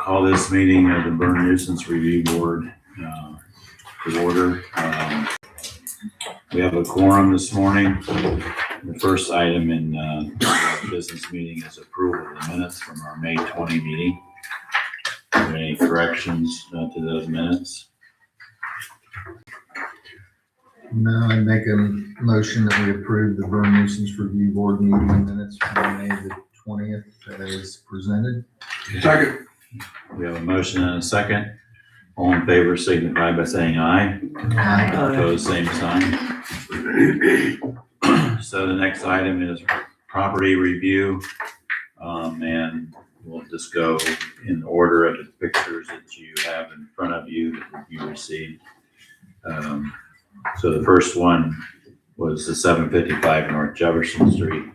Call this meeting of the Berne Nuisance Review Board to order. We have a quorum this morning. The first item in the business meeting is approval of the minutes from our May 20 meeting. Are there any corrections to those minutes? No, I make a motion that we approve the Berne Nuisance Review Board meeting minutes from May the 20th as presented. Second. We have a motion and a second. All in favor signify by saying aye. Aye. Opposed, same sign. So the next item is property review, and we'll just go in order of the pictures that you have in front of you that you received. So the first one was the 755 North Jefferson Street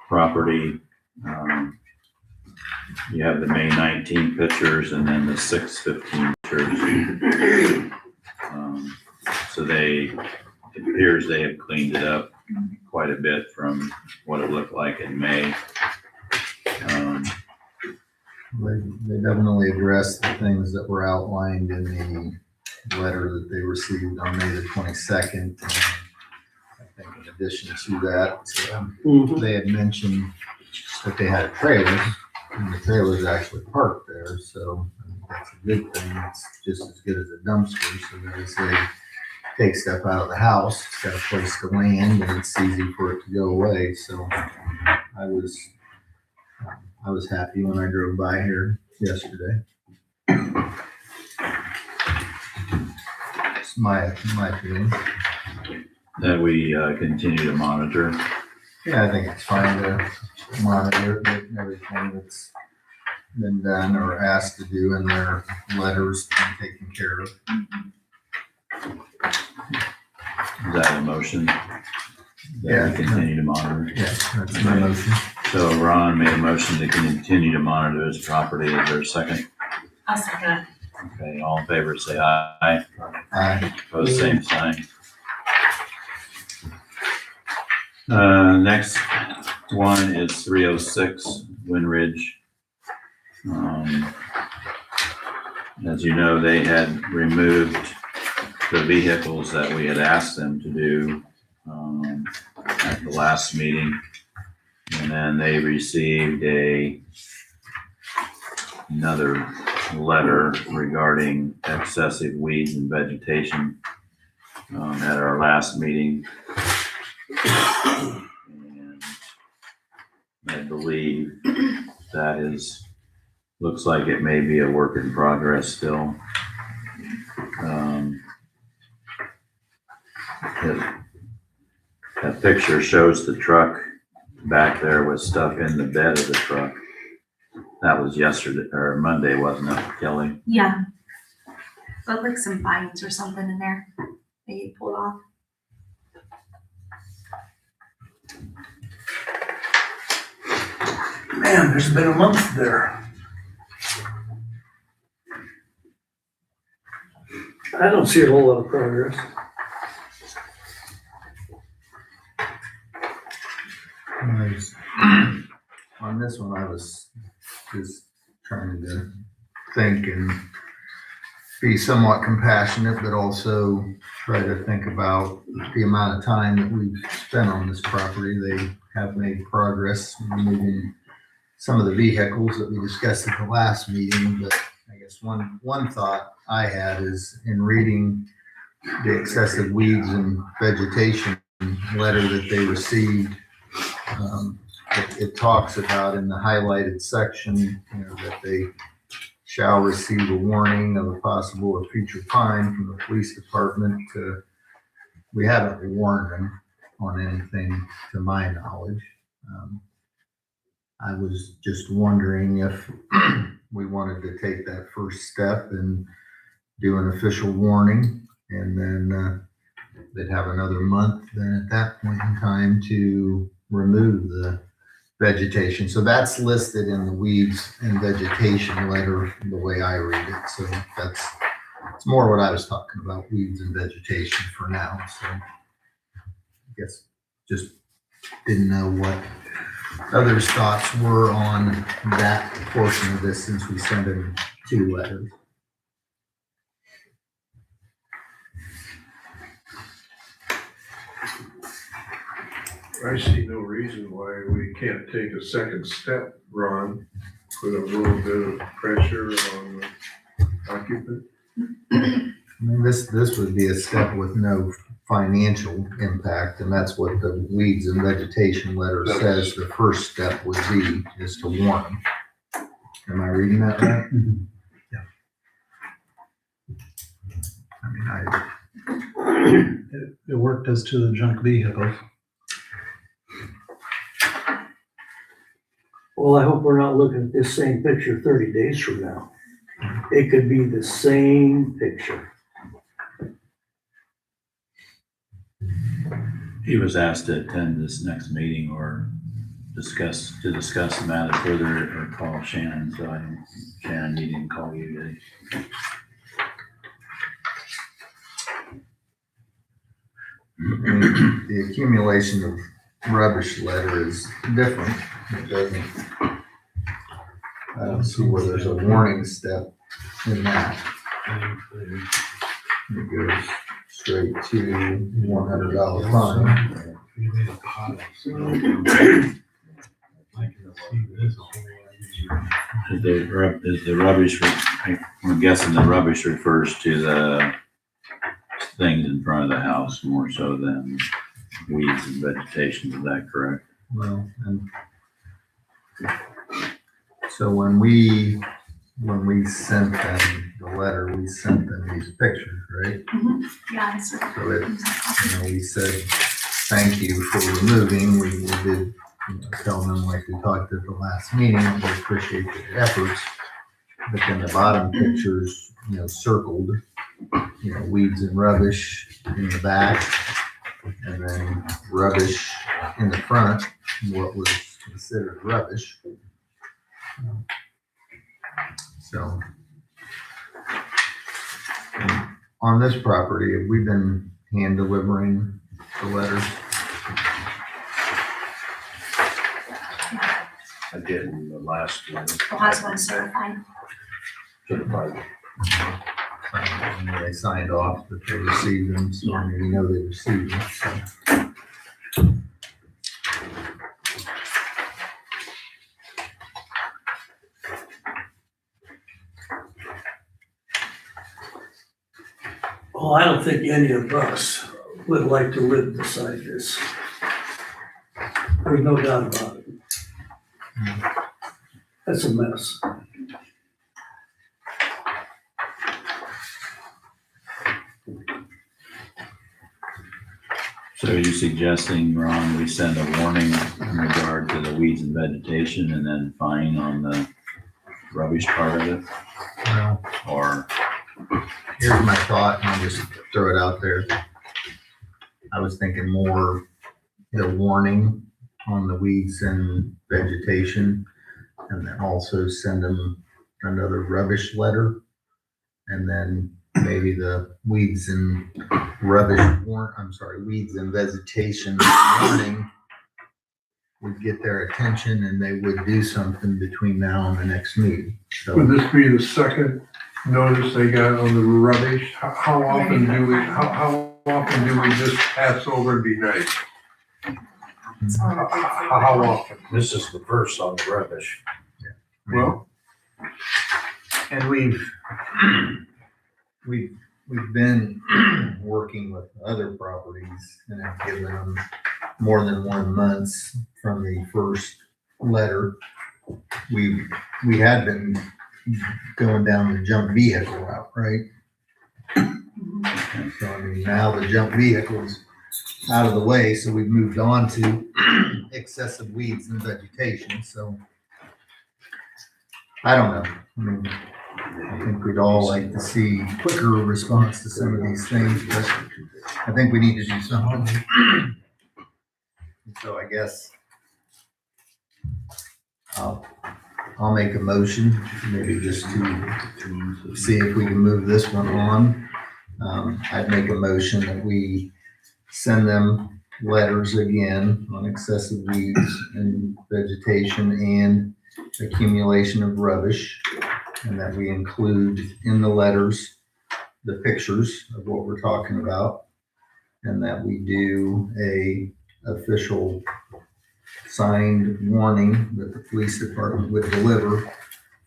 property. You have the May 19 pictures and then the 6/15 pictures. So it appears they have cleaned it up quite a bit from what it looked like in May. They definitely addressed the things that were outlined in the letter that they received on May the 22nd. And I think in addition to that, they had mentioned that they had a trailer, and the trailer's actually parked there, so I think that's a good thing. It's just as good as a dumpster, so that as they take stuff out of the house, it's got a place to land and it's easy for it to go away. So I was happy when I drove by here yesterday. It's my feeling. That we continue to monitor. Yeah, I think it's fine to monitor everything that's been done or asked to do in their letters and taken care of. Is that a motion? That Yeah. we continue to monitor? Yeah, that's my motion. So Ron made a motion to continue to monitor his property. Is there a second? I'll second it. Okay, all in favor say aye. Aye. Opposed, same sign. Next one is 306 Wind Ridge. As you know, they had removed the vehicles that we had asked them to do at the last meeting. And then they received another letter regarding excessive weeds and vegetation at our last meeting. And I believe that looks like it may be a work in progress still. That picture shows the truck back there with stuff in the bed of the truck. That was yesterday or Monday, wasn't it, Kelly? Yeah. Looked like some vines or something in there they pulled off. Man, there's been a month there. I don't see a whole lot of progress. On this one, I was just trying to think and be somewhat compassionate, but also try to think about the amount of time that we've spent on this property. They have made progress in removing some of the vehicles that we discussed at the last meeting, but I guess one thought I had is in reading the excessive weeds and vegetation letter that they received, it talks about in the highlighted section, that they shall receive a warning of a possible or future fine from the police department. We haven't warned them on anything to my knowledge. I was just wondering if we wanted to take that first step and do an official warning, and then they'd have another month then at that point in time to remove the vegetation. So that's listed in the weeds and vegetation letter the way I read it. So it's more what I was talking about, weeds and vegetation for now. So I guess just didn't know what others' thoughts were on that portion of this, since we sent an 2 letters. I see no reason why we can't take a second step, Ron, put a little bit of pressure on the occupant. I mean, this would be a step with no financial impact, and that's what the weeds and vegetation letter says the first step would be, is to warn them. Am I reading that right? Yeah. I mean, It worked as to the junk vehicles. Well, I hope we're not looking at this same picture 30 days from now. It could be the same picture. He was asked to attend this next meeting or discuss the matter further or call Shannon, so Shannon, he didn't call you, did he? I mean, the accumulation of rubbish letter is different. It doesn't, I don't see where there's a warning step in that. It goes straight to $100 fine. Is the rubbish, I'm guessing the rubbish refers to the things in front of the house more so than weeds and vegetation, is that correct? Well, and so when we sent them the letter, we sent them these pictures, right? Yeah, that's So right. it, we said, thank you for removing. We did, tell them like we talked at the last meeting, we appreciate their efforts. But then the bottom pictures, circled, weeds and rubbish in the back, and then rubbish in the front, what was considered rubbish. So on this property, have we been hand delivering the letters? I did in the last one. The last one certified. Certified. They signed off that they received them, so I mean, we know they received them. So. Well, I don't think any of us would like to live beside this. There's no doubt about it. That's a mess. So are you suggesting, Ron, we send a warning in regard to the weeds and vegetation and then fine on the rubbish part of it? Well, Or, here's my thought, and I'll just throw it out there. I was thinking more the warning on the weeds and vegetation, and then also send them another rubbish letter. And then maybe the weeds and weeds and vegetation warning would get their attention and they would do something between now and the next meeting. So Would this be the second notice they got on the rubbish? How often do we just pass over and be nice? How often? This is the first on the rubbish. Well, and we've been working with other properties and have given them more than 1 month from the first letter. We had been going down the junk vehicle route, right? So I mean, now the junk vehicle's out of the way, so we've moved on to excessive weeds and vegetation. So I don't know. I mean, I think we'd all like to see quicker response to some of these things, but I think we need to do something. So I guess I'll make a motion, maybe just to see if we can move this one on. I'd make a motion that we send them letters again on excessive weeds and vegetation and accumulation of rubbish. and that we include in the letters the pictures of what we're talking about, and that we do a official signed warning that the police department would deliver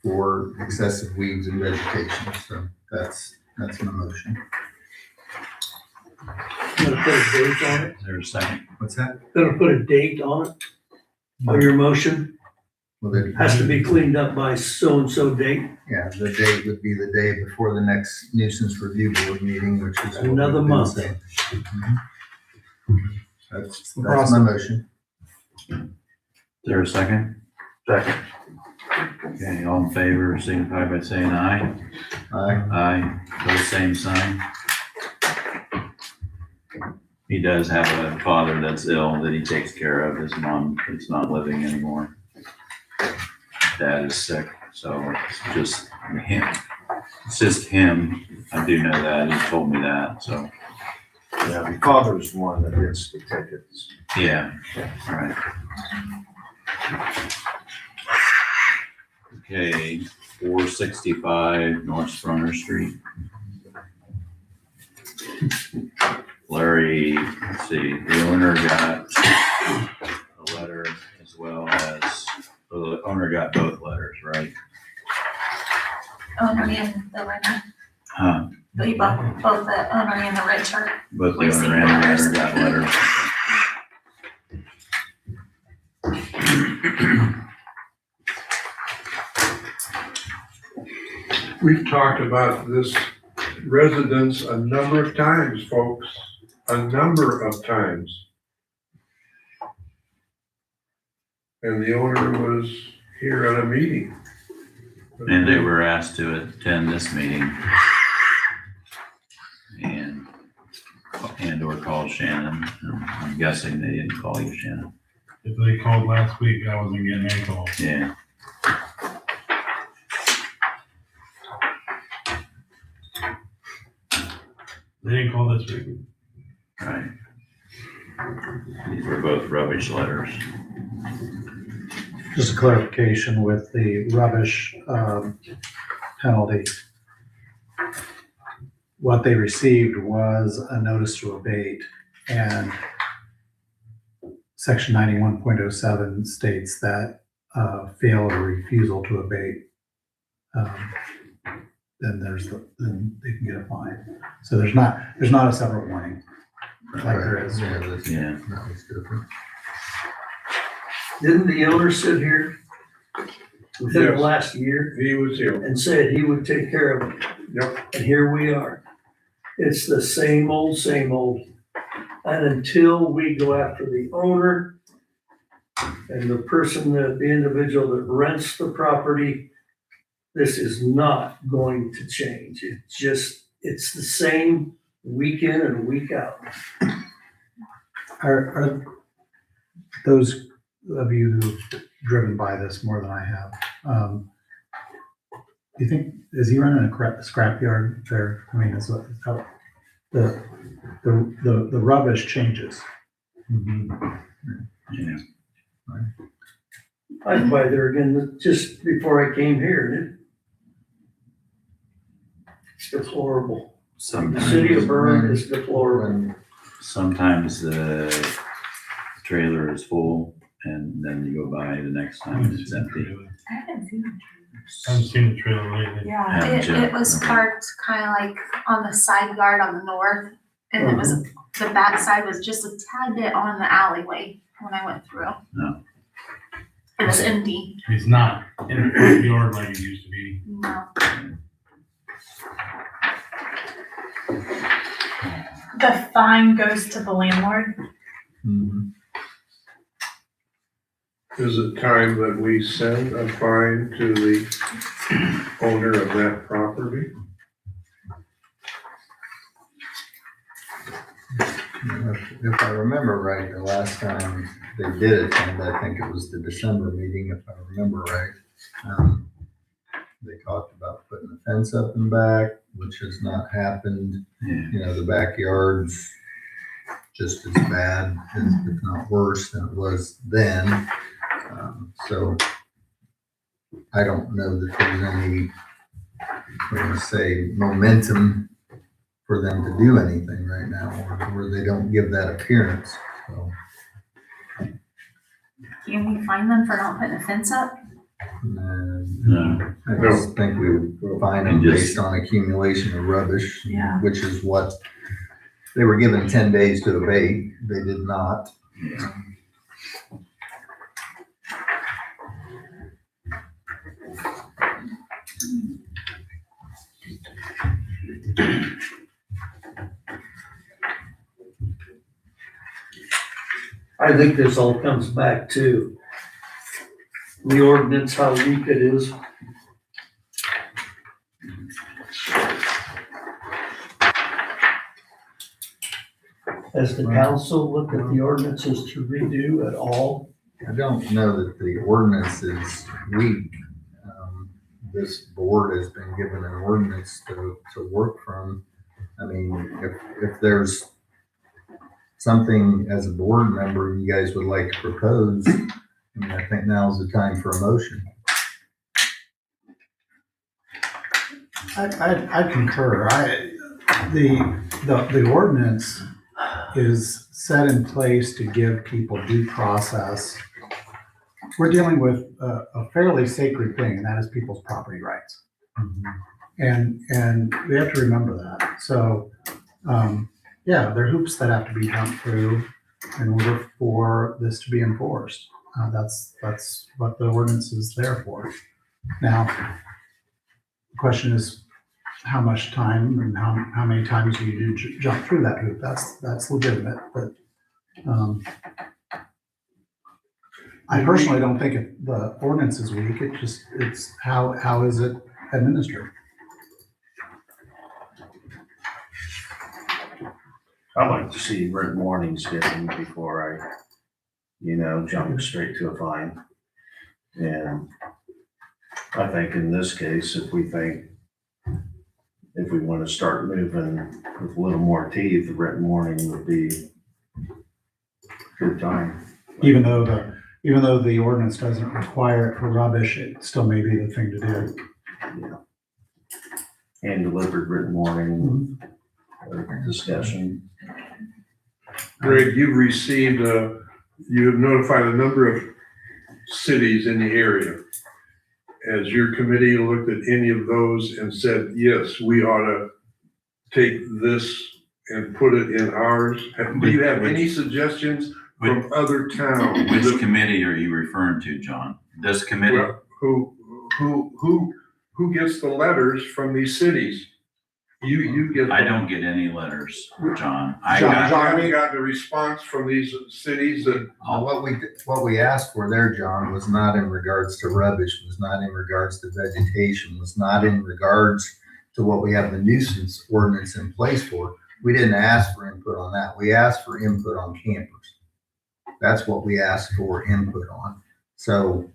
for excessive weeds and vegetation. So that's my motion. Gonna put a date on it? Is there a second? What's that? Gonna put a date on it? On your motion? Well, the, Has to be cleaned up by so-and-so date? yeah, the date would be the day before the next nuisance review board meeting, which is what we've Another been month. saying. That's my motion. Is there a second? Second. Okay, all in favor, signify by saying aye. Aye. Aye, pose same sign. He does have a father that's ill that he takes care of. His mom is not living anymore. Dad is sick, so it's just him. It's just him. I do know that. He told me that, so, Yeah, the father's the one that gets the tickets. yeah, right. Okay, 465 North Springer Street. Larry, let's see, the owner got a letter as well as, well, the owner got both letters, right? Owner and the renter. Huh, We both the owner and the renter. both the Received owner and the letters. renter got letters. We've talked about this residence a number of times, folks, a number of times. And the owner was here at a meeting. And they were asked to attend this meeting. And or call Shannon. I'm guessing they didn't call you, Shannon. If they called last week, I wasn't getting any calls. Yeah. They didn't call this week. Right. These were both rubbish letters. Just a clarification with the rubbish penalty. What they received was a notice to abate, and section 91.07 states that fail or refusal to abate, then then they can get a fine. So there's not a separate warning like there is. Yeah, that's, Yeah. that was different. Didn't the owner sit here within the Yes. last year He was here. and said he would take care of it? Yep. And here we are. It's the same old, same old. And until we go after the owner and the person, the individual that rents the property, this is not going to change. It's the same week in and week out. Are those of you who've driven by this more than I have, do you think, is he running a scrapyard there? I mean, is how the rubbish changes. Yeah. I was by there again just before I came here, and it's deplorable. The city of Berne is deplorable. Sometimes the trailer is full and then you go by the next time and it's empty. I haven't seen it. I haven't seen the trailer lately. Yeah, Haven't you? it was parked kind of like on the side yard on the north, and it was, the back side was just a tad bit on the alleyway when I went through. No. It was empty. It's not in the front yard like it used to be. No. The fine goes to the landlord. Mhm. Is it time that we send a fine to the owner of that property? If I remember right, the last time they did attend, I think it was the December meeting, if I remember right. They talked about putting a fence up and back, which has not happened. Yeah. You know, the backyard's just as bad, if not worse than it was then. So I don't know that there's any say, momentum for them to do anything right now, or they don't give that appearance, so. Can we fine them for not putting a fence up? And No. I just think we would find them based on accumulation of rubbish, Yeah. which is what they were given 10 days to abate. They did not. I think this all comes back to the ordinance, how weak it is. Has the council looked at the ordinances to redo at all? I don't know that the ordinance is weak. This board has been given an ordinance to work from. I mean, if there's something as a board member you guys would like to propose, I mean, I think now's the time for a motion. I concur. The ordinance is set in place to give people due process. We're dealing with a fairly sacred thing, and that is people's property rights. And we have to remember that. So, yeah, there are hoops that have to be jumped through in order for this to be enforced. That's what the ordinance is there for. Now, the question is how much time and how many times you do jump through that hoop. That's legitimate, but I personally don't think the ordinance is weak. It's how is it administered? I'd like to see written warnings given before I, jump straight to a fine. And I think in this case, if we want to start moving with a little more teeth, the written warning would be good time. Even though the ordinance doesn't require it for rubbish, it still may be the thing to do. Yeah. And delivered written warning, discussion. Greg, you've received, you have notified a number of cities in the area. Has your committee looked at any of those and said, yes, we ought to take this and put it in ours? Do you have any suggestions from other towns? Which committee are you referring to, John? This committee? Well, who gets the letters from these cities? You get. I don't get any letters, John. I John, got, haven't got the response from these cities that. Now, what we asked for there, John, was not in regards to rubbish, was not in regards to vegetation, was not in regards to what we have the nuisance ordinance in place for. We didn't ask for input on that. We asked for input on campers. That's what we asked for input on. So,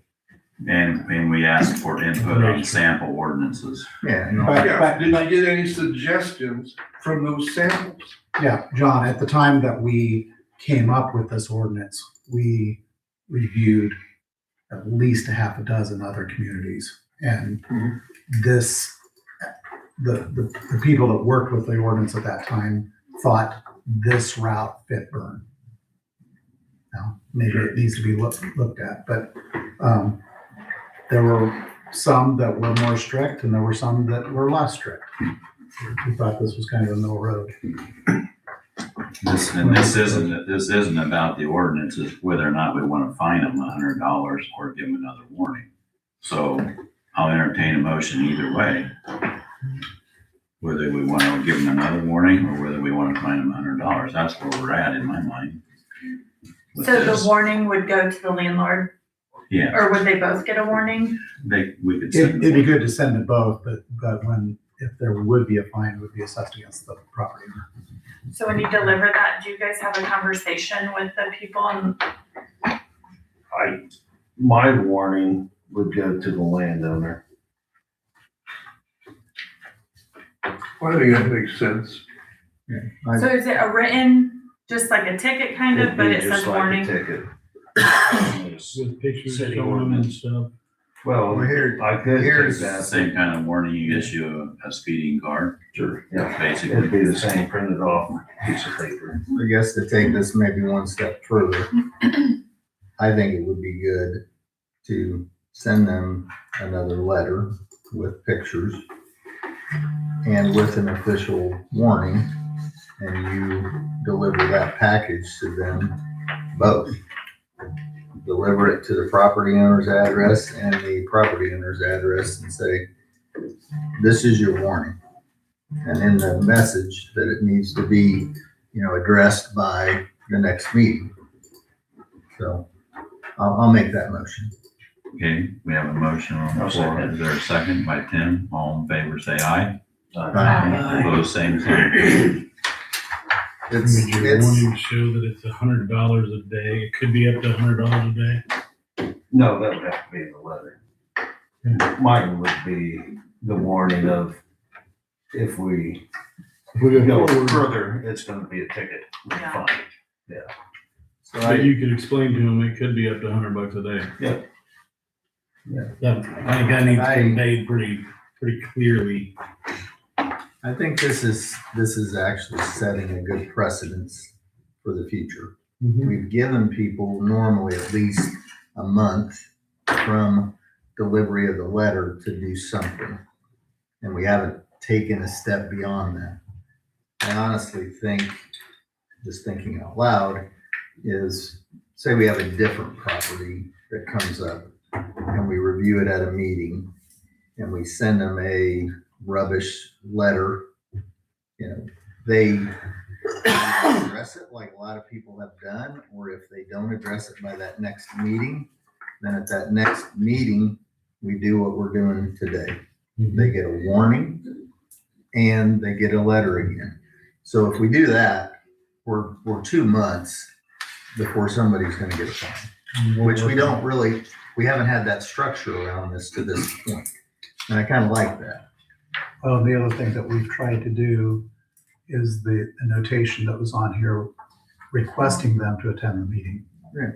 and we asked for input on sample ordinances. yeah. Yeah, did you get any suggestions from those samples? Yeah, John, at the time that we came up with this ordinance, we reviewed at least a half a dozen other communities. And the people that worked with the ordinance at that time thought this route fit Berne. Now, maybe it needs to be looked at, but there were some that were more strict and there were some that were less strict. We thought this was kind of a middle road. This isn't about the ordinance, it's whether or not we want to fine them $100 or give them another warning. So I'll entertain a motion either way. Whether we want to give them another warning or whether we want to fine them $100. That's where we're at in my mind. with So the this. warning would go to the landlord, Yeah, or would they both get a warning? we could send It'd be them. good to send them both, but if there would be a fine, it would be assessed against the property owner. So when you deliver that, do you guys have a conversation with the people and My warning would go to the landowner. Well, I think that makes sense. so is it a written, just like a ticket kind of, but it It'd be says just like a warning? ticket. With pictures City showing them and ordinance. stuff. Well, Here- I could take here's- It's the that. same kind of warning you issue a speeding car, Sure. Yeah, basically. it'd be the same printed off piece of paper. I guess to take this maybe one step further, I think it would be good to send them another letter with pictures and with an official warning, and you deliver that package to them both. Deliver it to the property owner's address and the property owner's address and say, this is your warning. And in the message that it needs to be, addressed by the next meeting. So I'll make that motion. Okay, we have a motion on the I'll floor. second. Is there a second by Tim? All in favor, say aye. Aye. Opposed, same sign. It's, Would you it's, want to show that it's $100 a day? It could be up to $100 a day. No, that would have to be in the letter. Mine would be the warning of if we go further, it's gonna be a ticket. Yeah. Fine. so But you could explain to them it could be up to $100 a day. Yeah. Yeah. That, I think that needs to be made pretty clearly. I think this is actually setting a good precedence for the future. We've given people normally at least a month from delivery of the letter to do something. And we haven't taken a step beyond that. I honestly think, just thinking out loud, is say we have a different property that comes up and we review it at a meeting and we send them a rubbish letter, they address it like a lot of people have done, or if they don't address it by that next meeting, then at that next meeting, we do what we're doing today. They get a warning and they get a letter again. So if we do that, we're 2 months before somebody's gonna get a fine, which we haven't had that structure around this to this point. And I kind of like that. Well, the other thing that we've tried to do is the notation that was on here requesting them to attend the meeting. Yeah.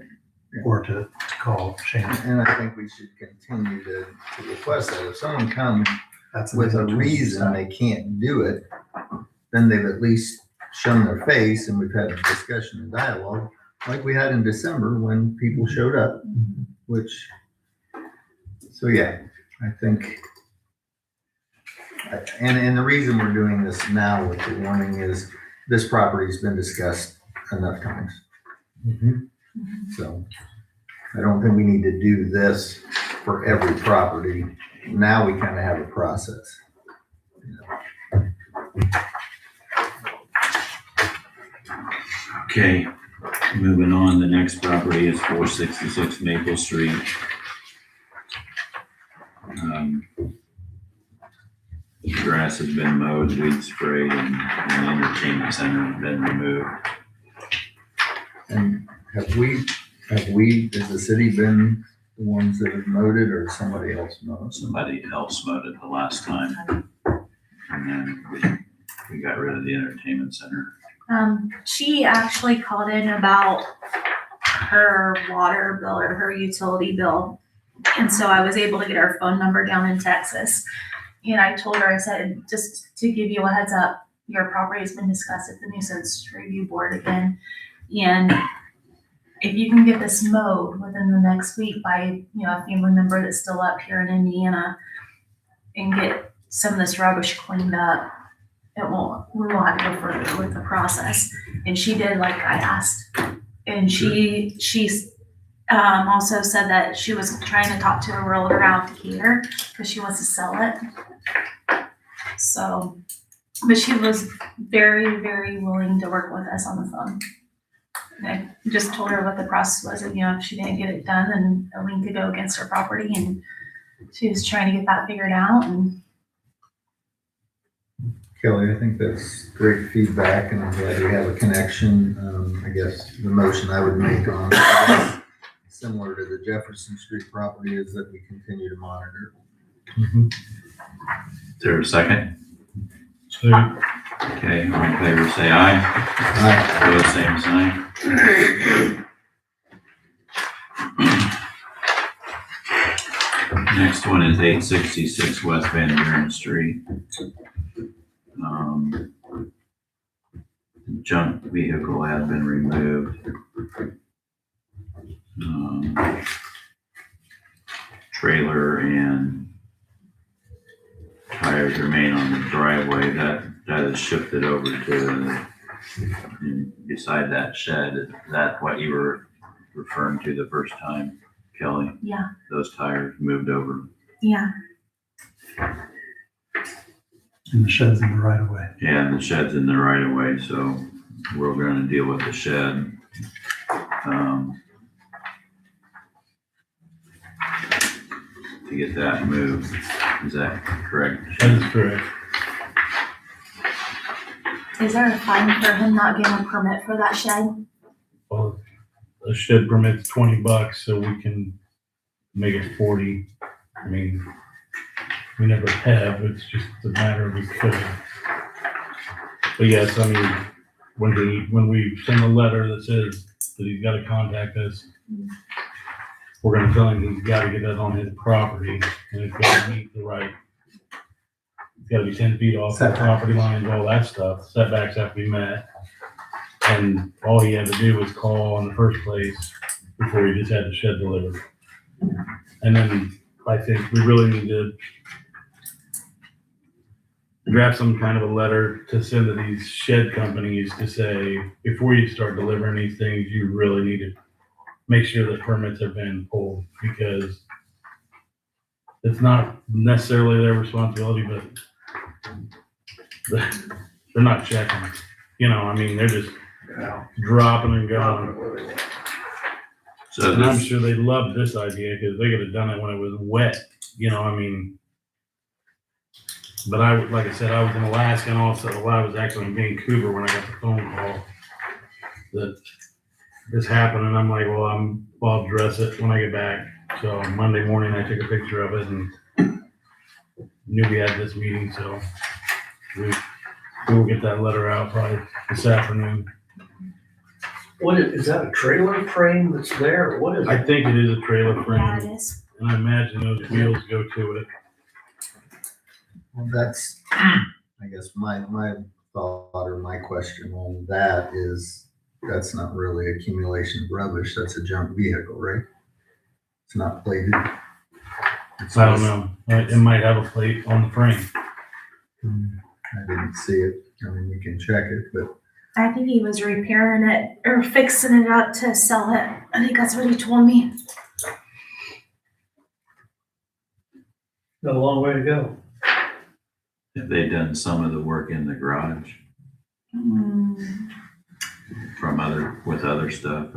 Yeah. Or to call Shane. And I think we should continue to request that. If someone comes That's with a another reason they can't do it, then they've at least shown their face and we've had a discussion and dialogue like we had in December when people showed up, so yeah, I think, and the reason we're doing this now with the warning is this property's been discussed enough times. So I don't think we need to do this for every property. Now we kind of have a process. Okay, moving on, the next property is 466 Maple Street. The grass has been mowed, weed sprayed, and the entertainment center has been removed. And have we, has the city been the ones that have mowed it or somebody else mowed? Somebody else mowed it the last time. And then we got rid of the entertainment center. She actually called in about her water bill or her utility bill. And so I was able to get her phone number down in Texas. And I told her, I said, just to give you a heads up, your property has been discussed at the nuisance review board again. And if you can get this mowed within the next week by, a family member that's still up here in Indiana and get some of this rubbish cleaned up, we won't have to go further with the process. And she did like I asked. And she also said that she was trying to talk to a realtor out here because she wants to sell it. So, but she was very, very willing to work with us on the phone. And I just told her what the process was, and if she didn't get it done, then a lien could go against her property, and she was trying to get that figured out. And Kelly, I think that's great feedback and I'm glad we have a connection. I guess the motion I would make on that, similar to the Jefferson Street property, is that we continue to monitor. Is there a second? So Okay, all in favor, say aye. Opposed, same sign. Next one is 866 West Van Buren Street. Junk vehicle has been removed. Trailer and tires remain on the driveway. That is shifted over to beside that shed. Is that what you were referring to the first time, Kelly? Yeah, Those tires moved over. yeah. And the shed's in the right of way. Yeah, and the shed's in the right of way, so we're gonna deal with the shed. To get that moved. Is that correct? That is correct. Is there a fine for him not getting a permit for that shed? Well, a shed permit's $20, so we can make it 40. I mean, we never have, it's just a matter of we could. But yes, I mean, when we send a letter that says that he's gotta contact us, we're gonna tell him he's gotta get that on his property, and it's gotta meet the right. It's gotta be 10 feet off the Setback. property lines, all that stuff, setbacks have to be met. And all he had to do was call in the first place before he just had the shed delivered. And then I think we really need to draft some kind of a letter to send to these shed companies to say, before you start delivering these things, you really need to make sure that permits have been pulled, because it's not necessarily their responsibility, but they're not checking. You know, I mean, they're just dropping and going. So And I'm this, sure they loved this idea because they could have done it when it was wet, you know, I mean. But like I said, I was in Alaska, and also I was actually in Vancouver when I got the phone call that this happened, and I'm like, well, I'll address it when I get back. So Monday morning, I took a picture of it and knew we had this meeting, so we will get that letter out probably this afternoon. What is that, a trailer frame that's there, or what is I it? think it is a trailer Yeah, it frame, is. and I imagine those wheels go to it. Well, that's, I guess, my thought or my question on that is, that's not really accumulation of rubbish, that's a junk vehicle, right? It's not plated. It's I don't just- know. It might have a plate on the frame. I didn't see it. I mean, you can check it, but I think he was repairing it or fixing it up to sell it. I think that's what he told me. Got a long way to go. have they done some of the work in the garage with other stuff?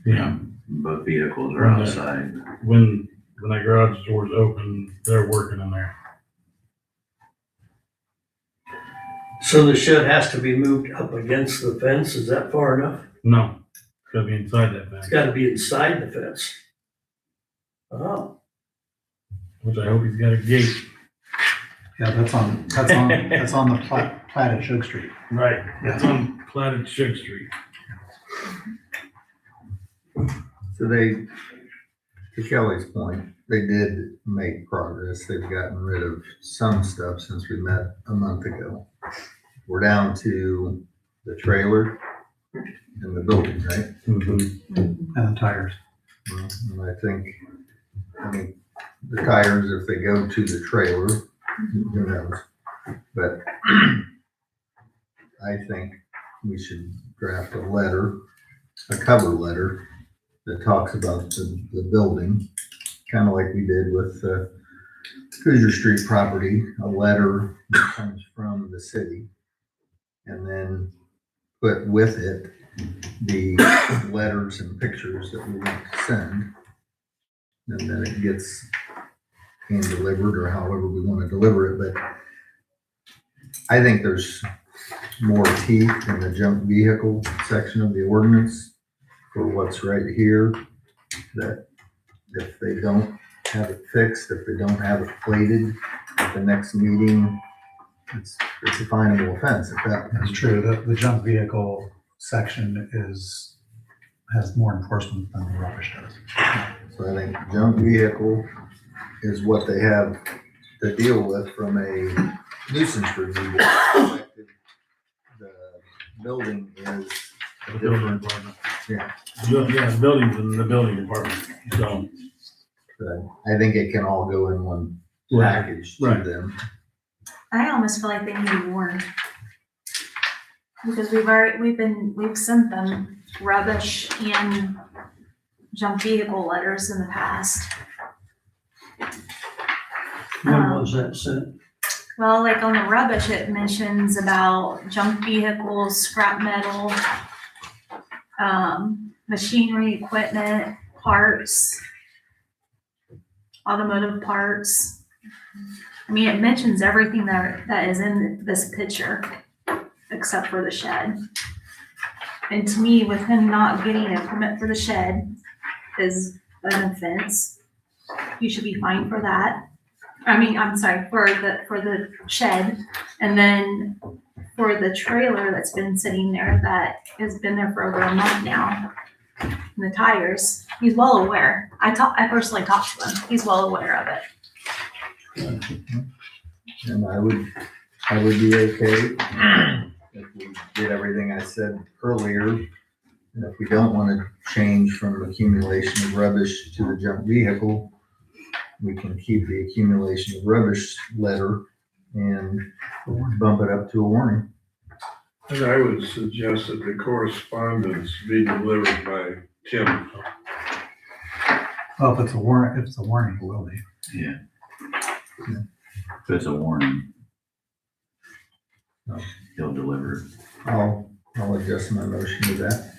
Yeah. Both vehicles are Okay. outside. When that garage door's open, they're working in there. So the shed has to be moved up against the fence, is that far enough? No, it's gotta be inside that It's fence, gotta be inside the fence. Oh, which I hope he's got a gate. Yeah, that's on the plat at Sugar Street. Right. It's on platted Sugar Street. so they, to Kelly's point, they did make progress. They've gotten rid of some stuff since we met a month ago. We're down to the trailer and the building, right? Mm-hmm. And the tires. Well, and I mean, the tires, if they go to the trailer, who knows? But I think we should draft a letter, a cover letter that talks about the building, kind of like we did with the Hoosier Street property, a letter that comes from the city. And then put with it the letters and pictures that we want to send. And then it gets hand delivered or however we want to deliver it, but I think there's more teeth in the junk vehicle section of the ordinance for what's right here, that if they don't have it fixed, if they don't have it plated at the next meeting, it's a finable offense at that point. That's true. The junk vehicle section has more enforcement than the rubbish does. So I think junk vehicle is what they have to deal with from a nuisance review perspective. The building is The building department. Yeah. Yeah, the building's in the building department, so. I think it can all go in one package to Right. them. I almost feel like they need to be warned. Because we've sent them rubbish and junk vehicle letters in the past. When was that sent? Well, like on the rubbish, it mentions about junk vehicles, scrap metal, machinery, equipment, parts, automotive parts. I mean, it mentions everything that is in this picture, except for the shed. And to me, with him not getting a permit for the shed is an offense. You should be fined for that. I mean, I'm sorry, for the shed. And then for the trailer that's been sitting there, that has been there for over a month now, and the tires, he's well aware. I personally talked to him. He's well aware of it. And I would be okay if we did everything I said earlier. And if we don't want to change from accumulation of rubbish to the junk vehicle, we can keep the accumulation of rubbish letter and bump it up to a warning. And I would suggest that the correspondence be delivered by Tim. Well, if it's a warrant, it will be. Yeah. If it's a warning, he'll deliver it. I'll adjust my motion to that.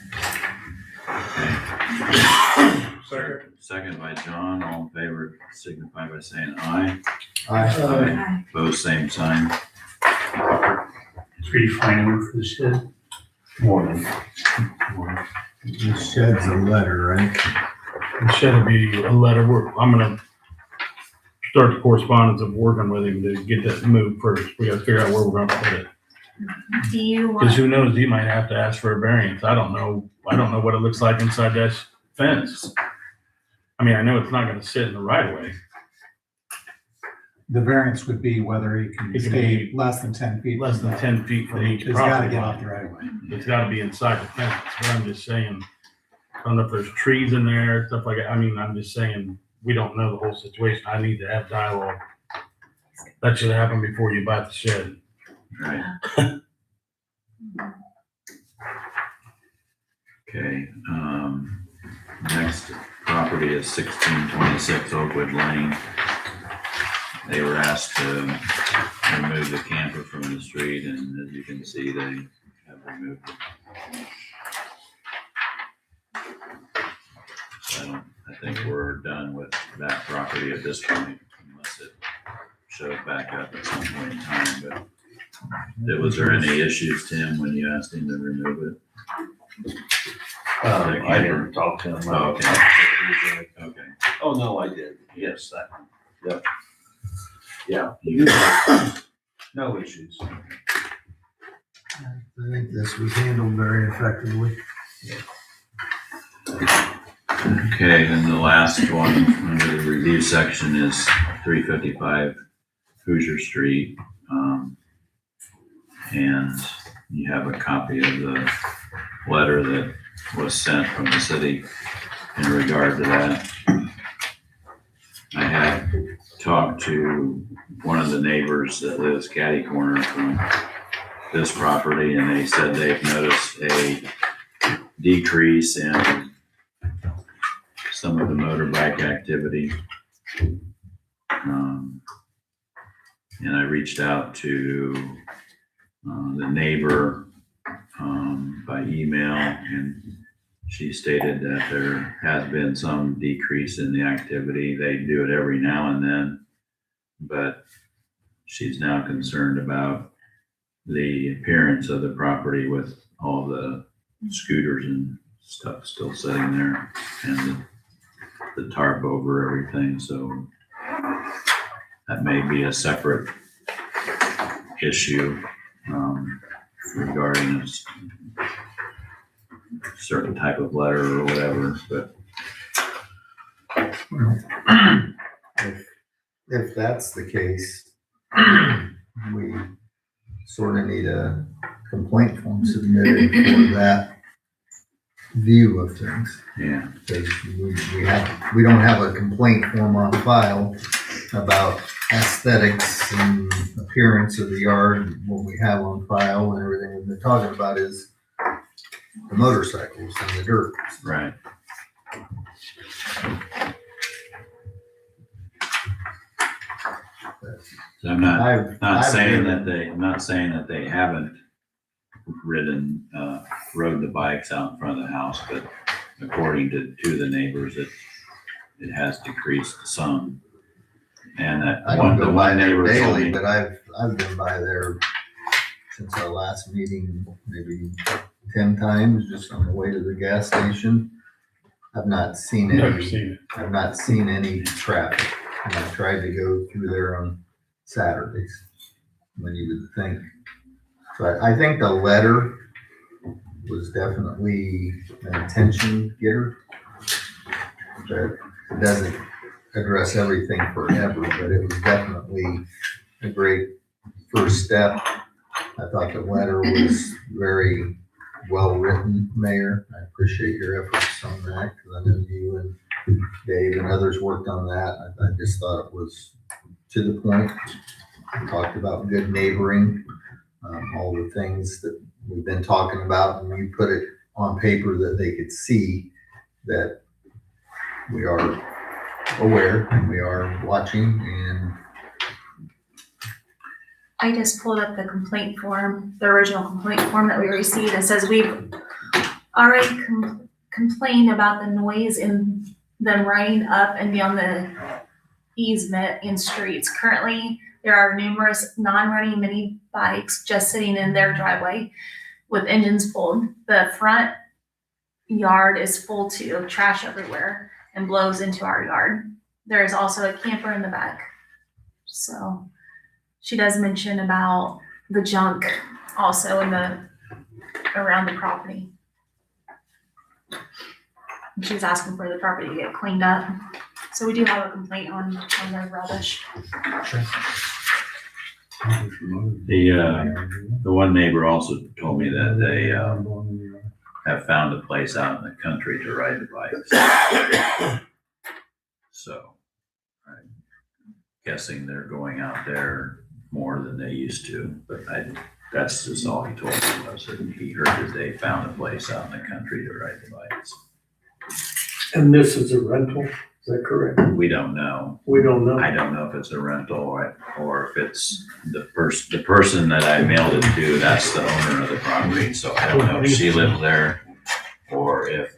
Second. Second by John, all in favor, signify by saying aye. Aye. Opposed, same sign. 3 for the shed. More than. The shed's a letter, right? It should be a letter. I'm gonna start the correspondence of working with him to get that moved first. We gotta figure out where we're gonna put it. Do you Cause want, who knows, he might have to ask for a variance. I don't know what it looks like inside that fence. I mean, I know it's not gonna sit in the right of way. The variance would be whether he can It can stay be less than 10 feet. Less than 10 feet from each He's gotta property get off line. the right of way. It's gotta be inside the fence, but I'm just saying, I don't know if there's trees in there, stuff like that. I mean, I'm just saying, we don't know the whole situation. I need to have dialogue. That should happen before you buy the shed. Right. Okay, next property is 1626 Oakwood Lane. They were asked to remove the camper from the street, and as you can see, they have removed it. So I think we're done with that property at this point, unless it shows back up at some point in time, but was there any issues, Tim, when you asked him to remove it? I didn't talk to him. Oh, okay. Okay. Oh, no, I did. Yes, that one. Yep. Yeah, You- no issues. I think this was handled very effectively. Okay, then the last one under the review section is 355 Hoosier Street. And you have a copy of the letter that was sent from the city in regard to that. I had talked to one of the neighbors that lives catty corner from this property, and they said they've noticed a decrease in some of the motorbike activity. And I reached out to the neighbor by email, and she stated that there has been some decrease in the activity. They do it every now and then, but she's now concerned about the appearance of the property with all the scooters and stuff still sitting there, and the tarp over everything. So that may be a separate issue regarding a certain type of letter or whatever, but if that's the case, we sort of need a complaint form submitted for that view of things. Yeah, Because we don't have a complaint form on file about aesthetics and appearance of the yard. What we have on file and everything we've been talking about is the motorcycles and the dirt. right. So I'm not saying that they haven't rode the bikes out in front of the house, but according to the neighbors, it has decreased some. And that I don't the go by one there neighbor told daily, me, but I've been by there since our last meeting, maybe 10 times, just on the way to the gas station. I've not seen Never any, seen it. I've not seen any traffic. And I tried to go through there on Saturdays when you would think. So I think the letter was definitely an attention getter. But it doesn't address everything forever, but it was definitely a great first step. I thought the letter was very well written, Mayor. I appreciate your efforts on that, because I know you and Dave and others worked on that. I just thought it was to the point. We talked about good neighboring, all the things that we've been talking about, and you put it on paper that they could see that we are aware and we are watching. And I just pulled up the complaint form, the original complaint form that we received. It says we've already complained about the noise in them riding up and down the easement in streets. Currently, there are numerous non-running mini bikes just sitting in their driveway with engines pulled. The front yard is full too of trash everywhere and blows into our yard. There is also a camper in the back. So she does mention about the junk also around the property. And she's asking for the property to get cleaned up. So we do have a complaint on the rubbish. the one neighbor also told me that they have found a place out in the country to ride the bikes. So I'm guessing they're going out there more than they used to, but that's just all he told me was that he heard that they found a place out in the country to ride the bikes. And this is a rental, is that correct? We don't know. We don't know. I don't know if it's a rental or if it's the person that I mailed it to, that's the owner of the property. So I don't know if she lives there or if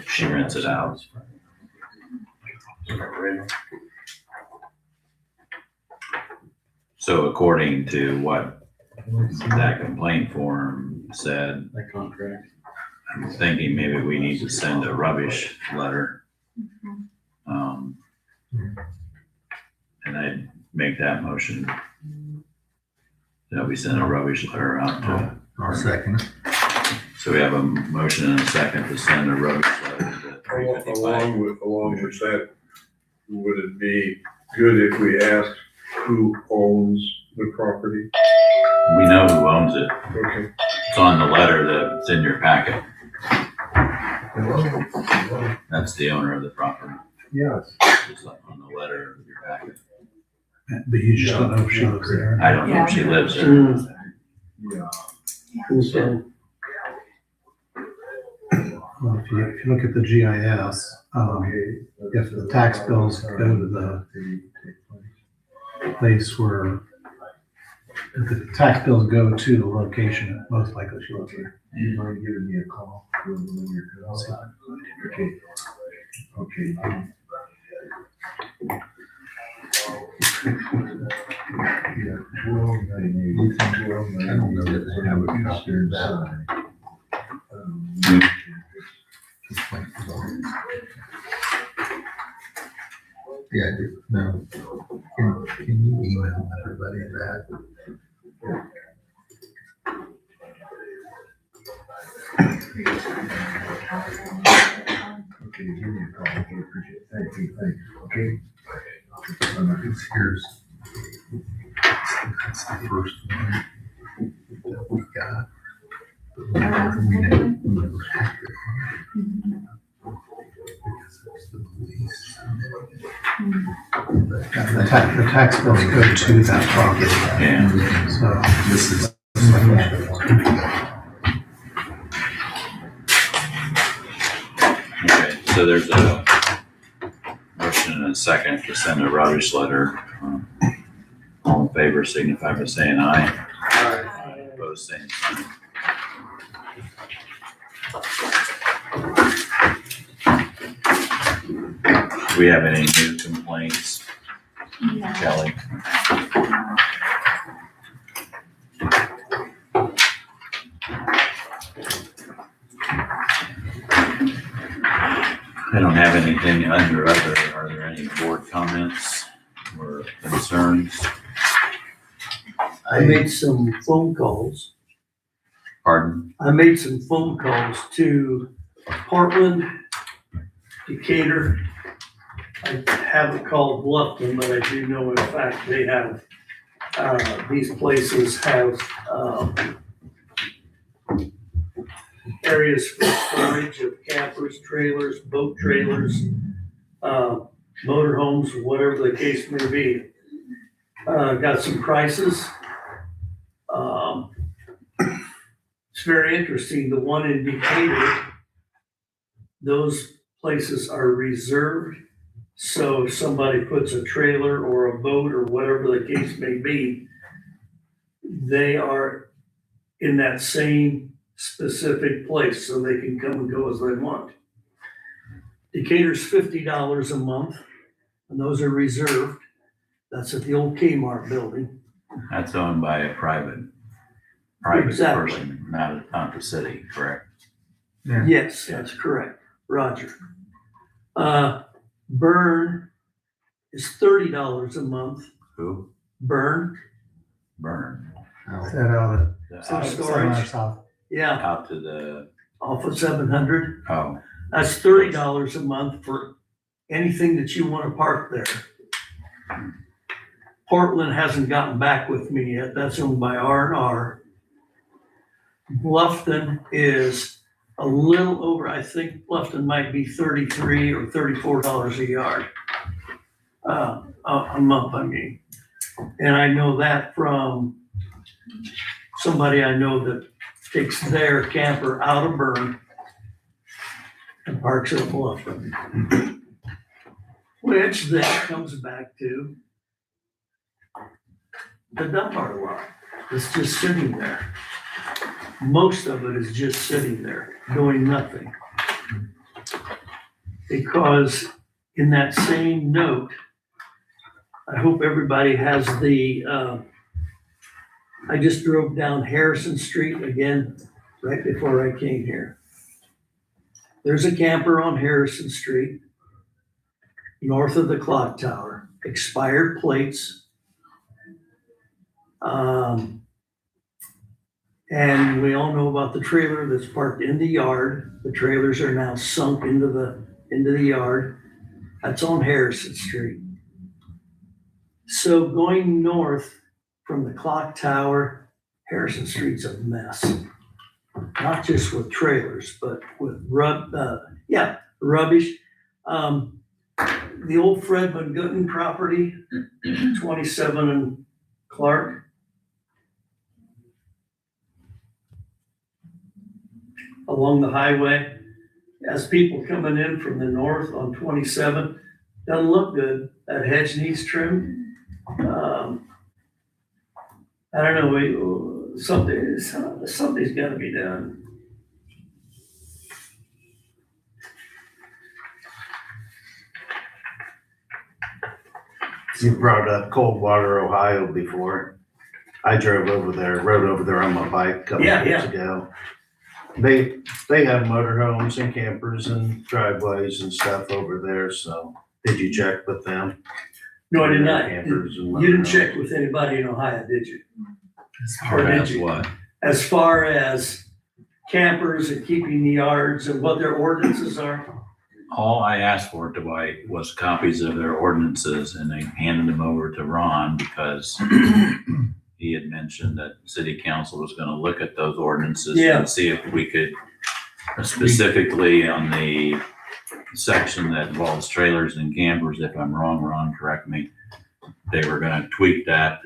she rents it out. So according to what that complaint form said, That contract. I'm thinking maybe we need to send a rubbish letter. And I'd make that motion that we send a rubbish letter out to our second. So we have a motion and a second to send a rubbish letter to 355. Along with that, would it be good if we asked who owns the property? We know who owns it. Okay. It's on the letter that's in your packet. That's the owner of the property. Yes. It's on the letter of your packet. But you just don't know if she lives there. I don't know if she lives there. Yeah. So, Well, if you look at the GIS, if the tax bills go to the place where, if the tax bills go to the location, most likely she lives there. You mind giving me a call when you're called? Okay. Okay. Yeah, I don't know that they have a copy of that. Yeah, I do. No. Can you email everybody that? Okay, give me a call. Okay, appreciate it. Thank you. Okay. Here's, that's the first one that we got. We never had it. Because it's the police. The tax bills go to that property. Yeah. So This is. Okay, so there's a motion and a second to send a rubbish letter. All in favor signify by saying aye. Opposed, same sign. Do we have any new complaints, No. Kelly? I don't have anything under other. Are there any board comments or concerns? I made some phone calls. Pardon? I made some phone calls to Portland, Decatur. I haven't called Bluffton, but I do know in fact they have, these places have, areas for storage of campers, trailers, boat trailers, motorhomes, whatever the case may be. Got some prices. It's very interesting. The one in Decatur, those places are reserved. So if somebody puts a trailer or a boat or whatever the case may be, they are in that same specific place, so they can come and go as they want. Decatur's $50 a month, and those are reserved. That's at the old Kmart building. That's owned by a private Exactly. person, not the city, correct? Yeah. Yes, that's correct, Roger. Berne is $30 a month. Who? Berne, Berne. Is that out of Some the storage. 700 south? yeah, Out to the, off of 700. oh, That's $30 a month for anything that you want to park there. Portland hasn't gotten back with me yet. That's owned by R&R. Bluffton is a little over, I think Bluffton might be $33 or $34 a yard. A month, I mean. And I know that from somebody I know that takes their camper out of Berne and parks at Bluffton. Which then comes back to the Dunbar lot. It's just sitting there. Most of it is just sitting there, doing nothing. Because in that same note, I hope everybody has the, I just drove down Harrison Street again, right before I came here. There's a camper on Harrison Street, north of the clock tower, expired plates. And we all know about the trailer that's parked in the yard. The trailers are now sunk into the yard. That's on Harrison Street. So going north from the clock tower, Harrison Street's a mess. Not just with trailers, but with rubbish. The old Fred Van Gutten property, 27 and Clark. Along the highway, as people coming in from the north on 27, doesn't look good. That hedge needs trimmed. I don't know, something's gotta be done. You brought up Coldwater, Ohio before. I rode over there on my bike a couple Yeah, years ago. They have motorhomes and campers and driveways and stuff over there, so did you check with them? No, I did not. Campers and You didn't motorhomes. check with anybody in Ohio, did you? or Or did that's you? what? As far as campers and keeping the yards and what their ordinances are? All I asked for, Dwight, was copies of their ordinances, and they handed them over to Ron because he had mentioned that city council was gonna look at those ordinances Yeah. and see if we could, specifically on the section that involves trailers and campers, if I'm wrong, Ron, correct me, they were gonna tweak that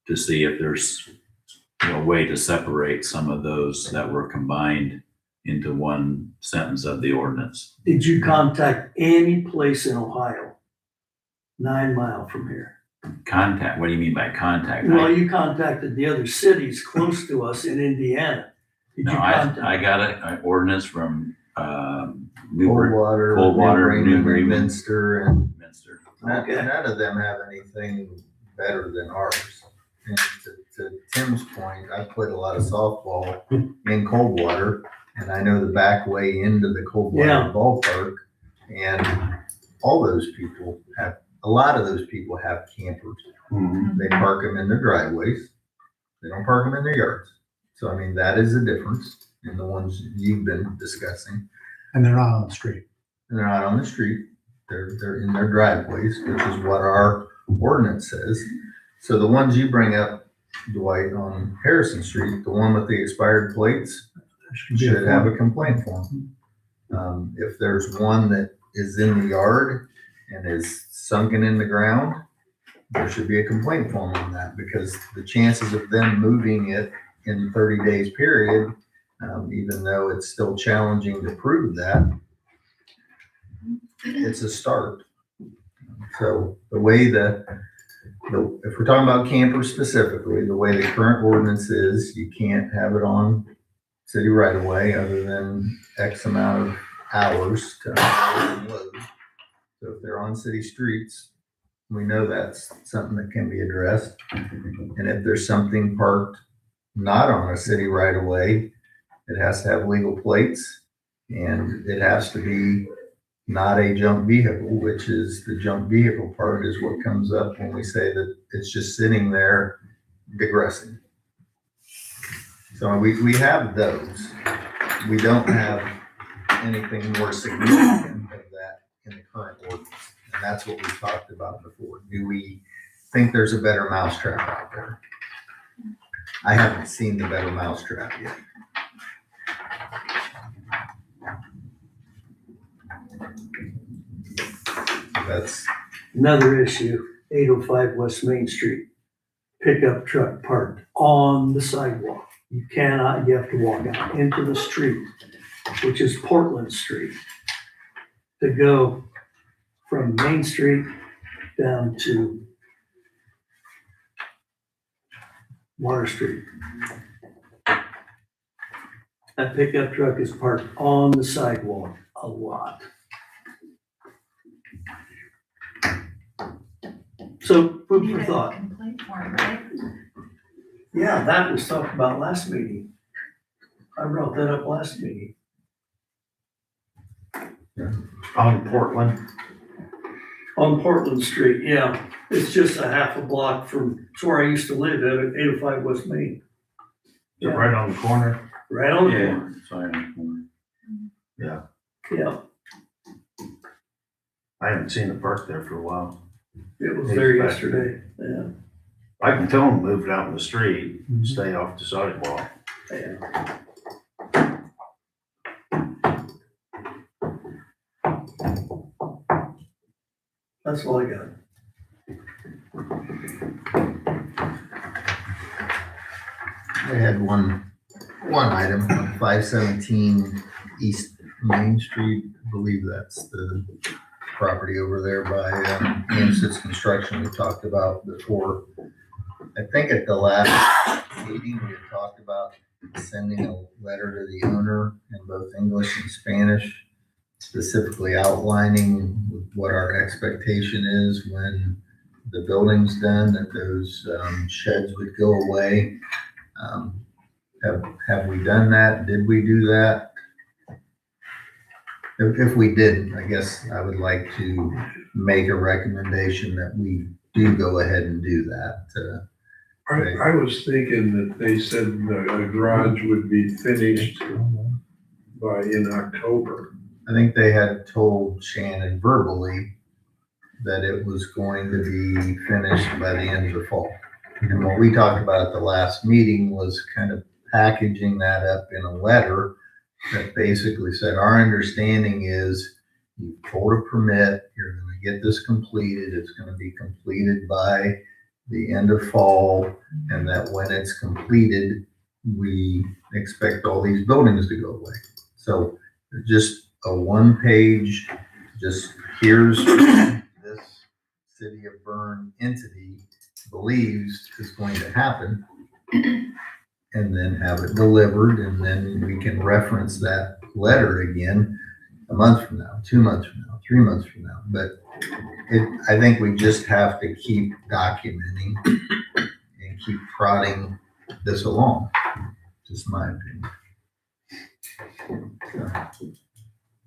to see if there's a way to separate some of those that were combined into one sentence of the ordinance. Did you contact any place in Ohio? 9 mile from here. Contact, what do you mean by contact? Well, you contacted the other cities close to us in Indiana. Did No, you contact? I got an ordinance from, Coldwater, Coldwater, New New Bremen, Bremen. Minster, and Minster. Okay. none of them have anything better than ours. And to Tim's point, I played a lot of softball in Coldwater, and I know the back way into the Coldwater Yeah. ballpark. And all those people a lot of those people have campers. They park them in their driveways. They don't park them in their yards. So, I mean, that is a difference in the ones you've been discussing. And they're not on the street. And they're not on the street. They're in their driveways, which is what our ordinance says. So the ones you bring up, Dwight, on Harrison Street, the one with the expired plates, should have a complaint form. If there's one that is in the yard and is sunken in the ground, there should be a complaint form on that, because the chances of them moving it in 30 days period, even though it's still challenging to prove that, it's a start. So the way if we're talking about campers specifically, the way the current ordinance is, you can't have it on city right of way other than X amount of hours to unload. So if they're on city streets, we know that's something that can be addressed. And if there's something parked not on a city right of way, it has to have legal plates, and it has to be not a junk vehicle, which is the junk vehicle part is what comes up when we say that it's just sitting there digressing. So we have those. We don't have anything more significant of that in the current ordinance. And that's what we talked about before. Do we think there's a better mousetrap out there? I haven't seen the better mousetrap yet. That's Another issue, 805 West Main Street. Pickup truck parked on the sidewalk. You have to walk out into the street, which is Portland Street, to go from Main Street down to Water Street. That pickup truck is parked on the sidewalk a lot. So food Need for a thought. complaint form, right? Yeah, that was talked about last meeting. I brought that up last meeting. On Portland, On Portland Street, yeah. It's just a half a block from, it's where I used to live at 805 West Main. is it right on the corner? Right on the Yeah. corner. Sorry. Yeah, I haven't seen it parked there for a while. it was there yesterday. Yeah, I can tell them move it out in the street, stay off the sidewalk. yeah. That's all I got. I had one item on 517 East Main Street. I believe that's the property over there by Ansys Construction we talked about before. I think at the last meeting, we had talked about sending a letter to the owner in both English and Spanish, specifically outlining what our expectation is when the building's done, that those sheds would go away. Have we done that? Did we do that? If we didn't, I guess I would like to make a recommendation that we do go ahead and do that. I was thinking that they said the garage would be finished in October. I think they had told Shannon verbally that it was going to be finished by the end of the fall. And what we talked about at the last meeting was kind of packaging that up in a letter that basically said, our understanding is you pulled a permit, you're gonna get this completed, it's gonna be completed by the end of fall, and that when it's completed, we expect all these buildings to go away. So just a one-page, just here's this City of Berne entity believes is going to happen, and then have it delivered, and then we can reference that letter again a month from now, 2 months from now, 3 months from now. But I think we just have to keep documenting and keep prodding this along. Just my opinion.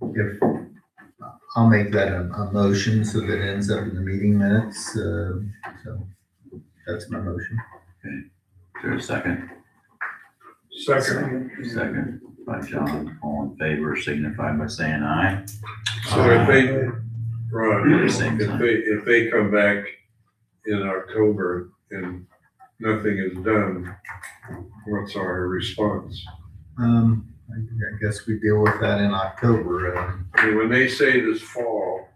If I'll make that a motion so that it ends up in the meeting minutes. So that's my motion. Is there a second? Second. Second by John. All in favor signify by saying aye. So I think, Ron, Same time. if they come back in October and nothing is done, what's our response? I guess we deal with that in October. I mean, when they say this fall,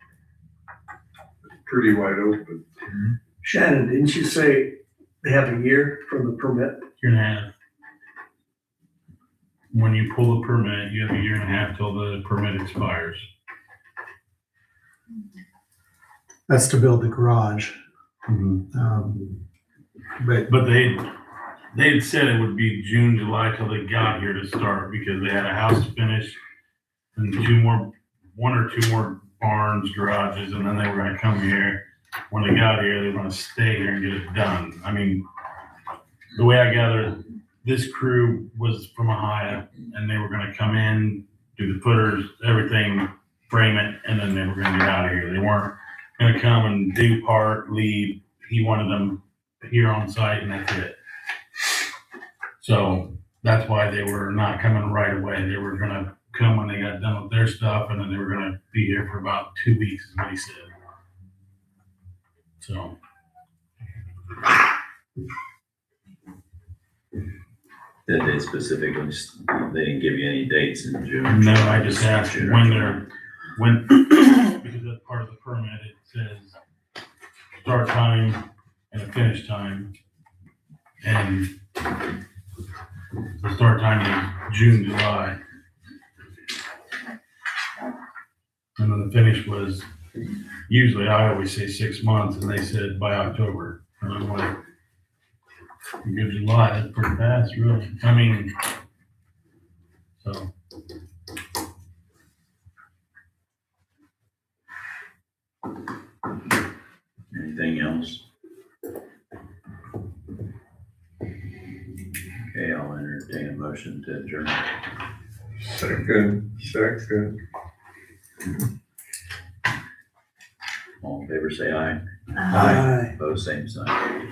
it's pretty wide open. Shannon, didn't you say they have a year from the permit? Year and a half. When you pull a permit, you have a year and a half till the permit expires. That's to build the garage. But But they'd said it would be June, July till they got here to start because they had a house to finish and one or two more barns, garages, and then they were gonna come here. When they got here, they were gonna stay here and get it done. I mean, the way I gather, this crew was from Ohio and they were gonna come in, do the footers, everything, frame it, and then they were gonna get out of here. They weren't gonna come and do part, leave. He wanted them here on site and that's it. So that's why they were not coming right away. They were gonna come when they got done with their stuff and then they were gonna be here for about 2 weeks is what he said. So. Did they specifically, they didn't give you any dates in June? No, I just asked when, because that's part of the permit, it says start time and a finish time. And the start time is June, July. And then the finish was, usually I always say 6 months and they said by October. And I'm like, good July, that's pretty fast, really. I mean, so. Anything else? Okay, I'll entertain a motion to adjourn. Second. All in favor, say aye. Aye. Opposed, same sign.